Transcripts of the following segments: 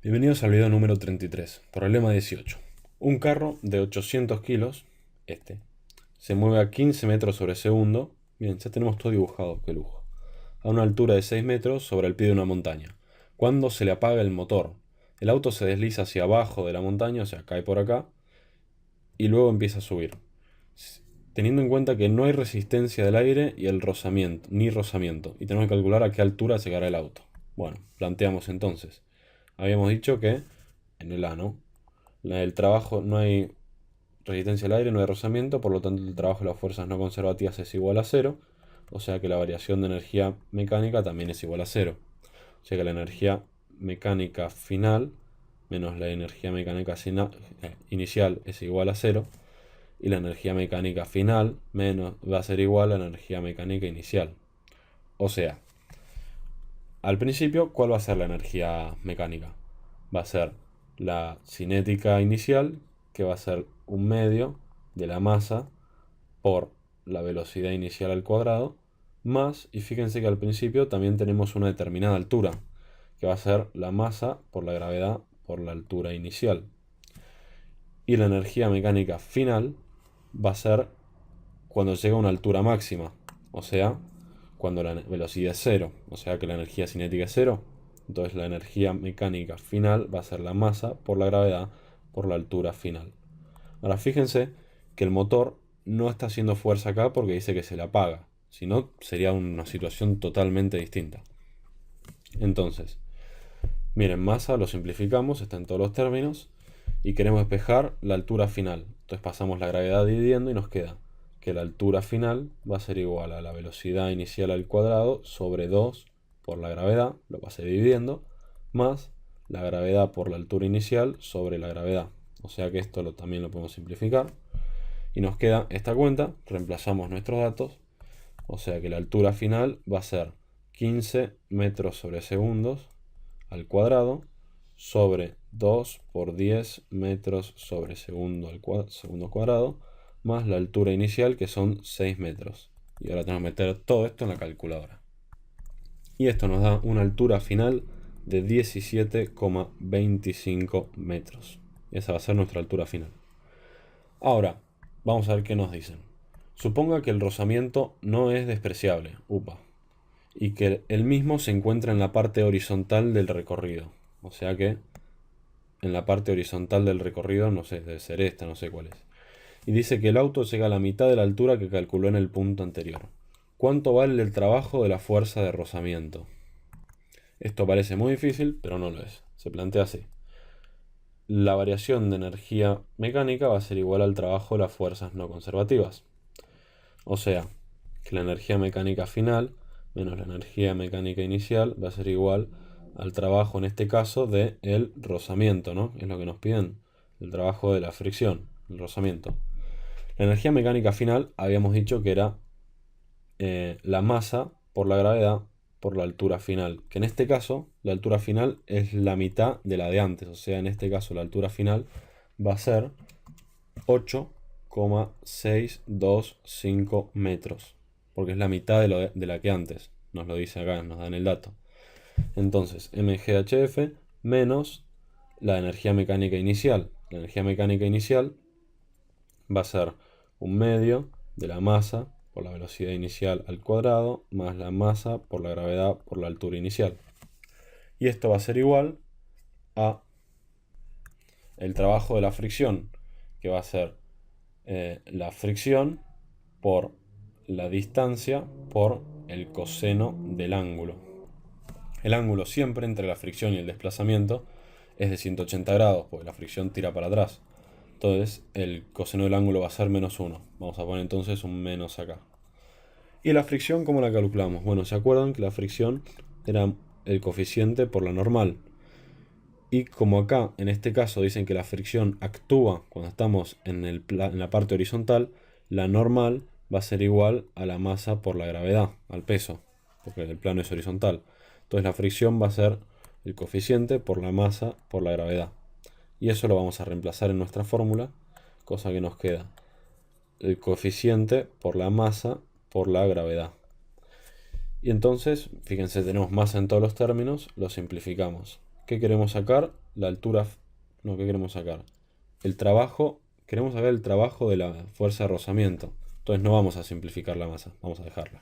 Bienvenidos al video número 33, problema 18. Un carro de 800 kilos, se mueve a 15 metros sobre segundo. Bien, ya tenemos todo dibujado, qué lujo. A una altura de 6 metros sobre el pie de una montaña. Cuando se le apaga el motor, el auto se desliza hacia abajo de la montaña, o sea, cae por acá, y luego empieza a subir. Teniendo en cuenta que no hay resistencia del aire y el rozamiento, ni rozamiento, y tenemos que calcular a qué altura llegará el auto. Bueno, planteamos entonces. Habíamos dicho que en el A, ¿no? El trabajo, no hay resistencia al aire, no hay rozamiento, por lo tanto el trabajo de las fuerzas no conservativas es igual a cero, o sea que la variación de energía mecánica también es igual a cero. O sea que la energía mecánica final menos la energía mecánica inicial es igual a cero, y la energía mecánica final menos va a ser igual a la energía mecánica inicial. O sea, al principio, ¿cuál va a ser la energía mecánica? Va a ser la cinética inicial, que va a ser un medio de la masa por la velocidad inicial al cuadrado, más, y fíjense que al principio también tenemos una determinada altura, que va a ser la masa por la gravedad por la altura inicial. Y la energía mecánica final va a ser cuando llega a una altura máxima, o sea, cuando la velocidad es cero, o sea que la energía cinética es cero. Entonces la energía mecánica final va a ser la masa por la gravedad por la altura final. Ahora fíjense que el motor no está haciendo fuerza acá porque dice que se le apaga, si no sería una situación totalmente distinta. Entonces, miren, masa lo simplificamos, está en todos los términos, y queremos despejar la altura final. Entonces pasamos la gravedad dividiendo y nos queda que la altura final va a ser igual a la velocidad inicial al cuadrado sobre 2 por la gravedad, lo pasé dividiendo, más la gravedad por la altura inicial sobre la gravedad. O sea que esto también lo podemos simplificar. Y nos queda esta cuenta, reemplazamos nuestros datos, o sea que la altura final va a ser 15 metros sobre segundos al cuadrado sobre 2 por 10 metros sobre segundo al segundo cuadrado, más la altura inicial, que son 6 metros. Y ahora tenemos que meter todo esto en la calculadora. Y esto nos da una altura final de 17,25 metros. Esa va a ser nuestra altura final. Ahora, vamos a ver qué nos dicen. Suponga que el rozamiento no es despreciable, y que el mismo se encuentra en la parte horizontal del recorrido. O sea que en la parte horizontal del recorrido, no sé, debe ser esta, no sé cuál es. Y dice que el auto llega a la mitad de la altura que calculó en el punto anterior. ¿Cuánto vale el trabajo de la fuerza de rozamiento? Esto parece muy difícil, pero no lo es. Se plantea así. La variación de energía mecánica va a ser igual al trabajo de las fuerzas no conservativas. O sea, que la energía mecánica final menos la energía mecánica inicial va a ser igual al trabajo, en este caso, de el rozamiento, ¿no? Es lo que nos piden, el trabajo de la fricción, el rozamiento. La energía mecánica final habíamos dicho que era la masa por la gravedad por la altura final, que en este caso la altura final es la mitad de la de antes, o sea, en este caso la altura final va a ser 8,625 metros, porque es la mitad de la que antes, nos lo dice acá, nos dan el dato. Entonces, mghf menos la energía mecánica inicial. La energía mecánica inicial va a ser un medio de la masa por la velocidad inicial al cuadrado, más la masa por la gravedad por la altura inicial. Y esto va a ser igual a el trabajo de la fricción, que va a ser la fricción por la distancia por el coseno del ángulo. El ángulo siempre entre la fricción y el desplazamiento es de 180 grados, porque la fricción tira para atrás. Entonces el coseno del ángulo va a ser menos 1. Vamos a poner entonces un menos acá. ¿Y la fricción cómo la calculamos? Bueno, ¿se acuerdan que la fricción era el coeficiente por la normal? Y como acá, en este caso, dicen que la fricción actúa cuando estamos en la parte horizontal, la normal va a ser igual a la masa por la gravedad, al peso, porque el plano es horizontal. Entonces la fricción va a ser el coeficiente por la masa por la gravedad. Y eso lo vamos a reemplazar en nuestra fórmula, cosa que nos queda el coeficiente por la masa por la gravedad. Y entonces, fíjense, tenemos masa en todos los términos, lo simplificamos. ¿Qué queremos sacar? la altura... No, ¿qué queremos sacar? El trabajo... Queremos saber el trabajo de la fuerza de rozamiento. Entonces no vamos a simplificar la masa, vamos a dejarla.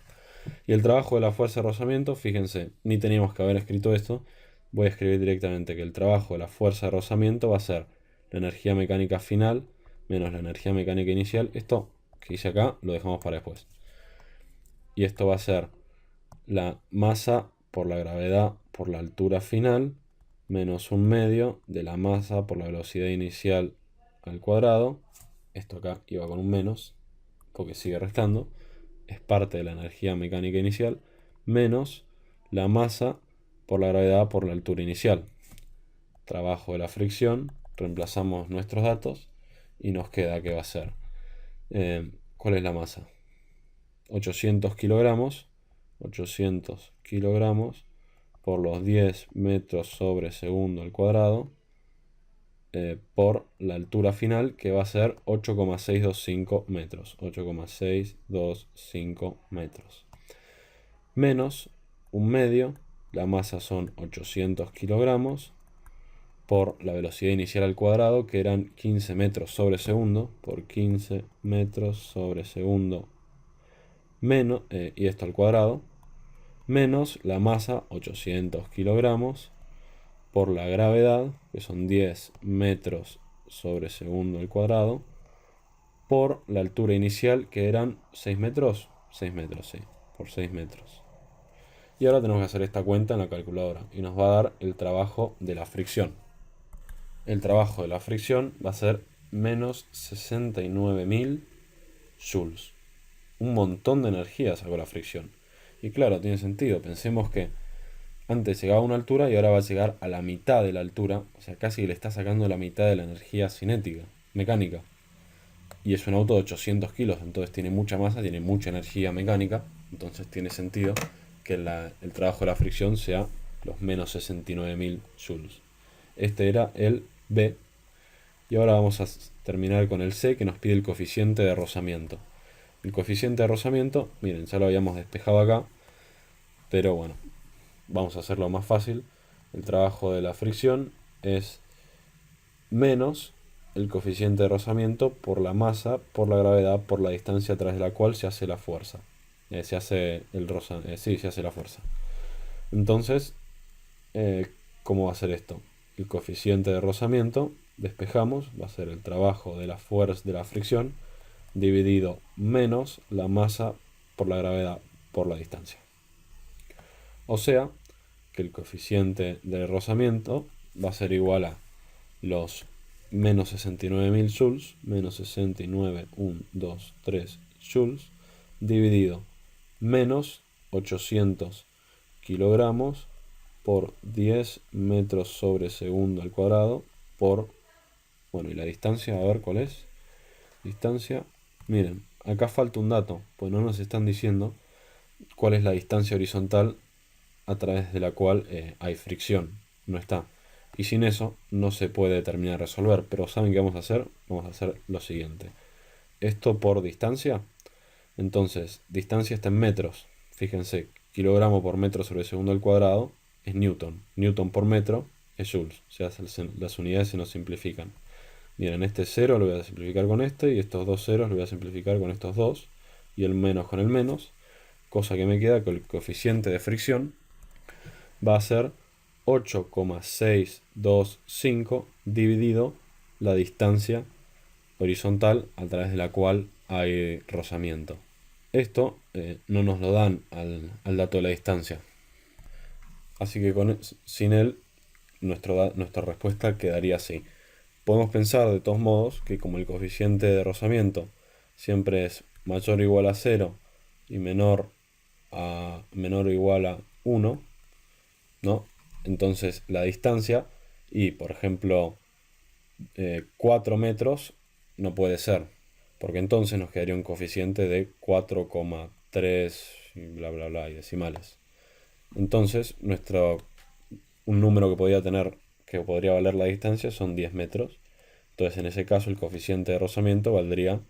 Y el trabajo de la fuerza de rozamiento, fíjense, ni teníamos que haber escrito esto. Voy a escribir directamente que el trabajo de la fuerza de rozamiento va a ser la energía mecánica final menos la energía mecánica inicial. Esto que hice acá lo dejamos para después. Y esto va a ser la masa por la gravedad por la altura final menos un medio de la masa por la velocidad inicial al cuadrado. Esto acá iba con un menos porque sigue restando. Es parte de la energía mecánica inicial menos la masa por la gravedad por la altura inicial. Trabajo de la fricción, reemplazamos nuestros datos y nos queda que va a ser, ¿cuál es la masa? 800 kilogramos, 800 kilogramos por los 10 metros sobre segundo al cuadrado, por la altura final, que va a ser 8,625 metros. 8,625 metros. Menos un medio, la masa son 800 kilogramos, por la velocidad inicial al cuadrado, que eran 15 metros sobre segundo, por 15 metros sobre segundo, menos, y esto al cuadrado, menos la masa, 800 kilogramos, por la gravedad, que son 10 metros sobre segundo al cuadrado, por la altura inicial, que eran 6 metros, 6 metros, sí, por 6 metros. Y ahora tenemos que hacer esta cuenta en la calculadora, y nos va a dar el trabajo de la fricción. El trabajo de la fricción va a ser menos 69.000 joules. Un montón de energía sacó la fricción. Y claro, tiene sentido. Pensemos que antes llegaba a una altura y ahora va a llegar a la mitad de la altura. O sea, casi le está sacando la mitad de la energía cinética, mecánica. Y es un auto de 800 kilos, entonces tiene mucha masa, tiene mucha energía mecánica. Entonces tiene sentido que el trabajo de la fricción sea los menos 69.000 joules. Este era el B. Y ahora vamos a terminar con el C, que nos pide el coeficiente de rozamiento. El coeficiente de rozamiento, miren, ya lo habíamos despejado acá, pero bueno, vamos a hacerlo más fácil. El trabajo de la fricción es menos el coeficiente de rozamiento por la masa, por la gravedad, por la distancia a través de la cual se hace la fuerza. Se hace se hace la fuerza. Entonces, ¿cómo va a ser esto? El coeficiente de rozamiento, despejamos, va a ser el trabajo de la fuerza de la fricción dividido menos la masa por la gravedad por la distancia. O sea, que el coeficiente de rozamiento va a ser igual a los menos 69.000 joules, menos 69.123 joules, dividido menos 800 kilogramos por 10 metros sobre segundo al cuadrado por, bueno, y la distancia, a ver cuál es. Distancia, miren, acá falta un dato, pues no nos están diciendo cuál es la distancia horizontal a través de la cual hay fricción, no está. Y sin eso no se puede terminar de resolver, pero ¿saben qué vamos a hacer? Vamos a hacer lo siguiente. Esto por distancia, entonces, distancia está en metros. Fíjense, kilogramo por metro sobre segundo al cuadrado es newton. Newton por metro es joules. O sea, las unidades se nos simplifican. Miren, este 0 lo voy a simplificar con este, y estos dos ceros lo voy a simplificar con estos dos, y el menos con el menos, cosa que me queda que el coeficiente de fricción va a ser 8,625 dividido la distancia horizontal a través de la cual hay rozamiento. Esto no nos lo dan al dato de la distancia. Así que sin él, nuestra respuesta quedaría así. Podemos pensar de todos modos que como el coeficiente de rozamiento siempre es mayor o igual a 0 y menor o igual a 1, ¿no? Entonces la distancia, y por ejemplo 4 metros no puede ser, porque entonces nos quedaría un coeficiente de 4,3 y bla bla bla y decimales. Entonces un número que podría valer la distancia son 10 metros. Entonces en ese caso el coeficiente de rozamiento valdría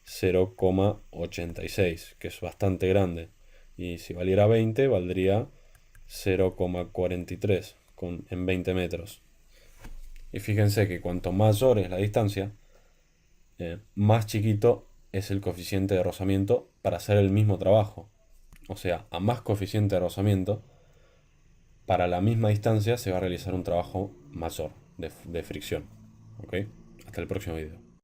0,86, que es bastante grande. Y si valiera 20, valdría 0,43 en 20 metros. Y fíjense que cuanto mayor es la distancia, más chiquito es el coeficiente de rozamiento para hacer el mismo trabajo. O sea, a más coeficiente de rozamiento, para la misma distancia se va a realizar un trabajo mayor de fricción. ¿Ok? Hasta el próximo video.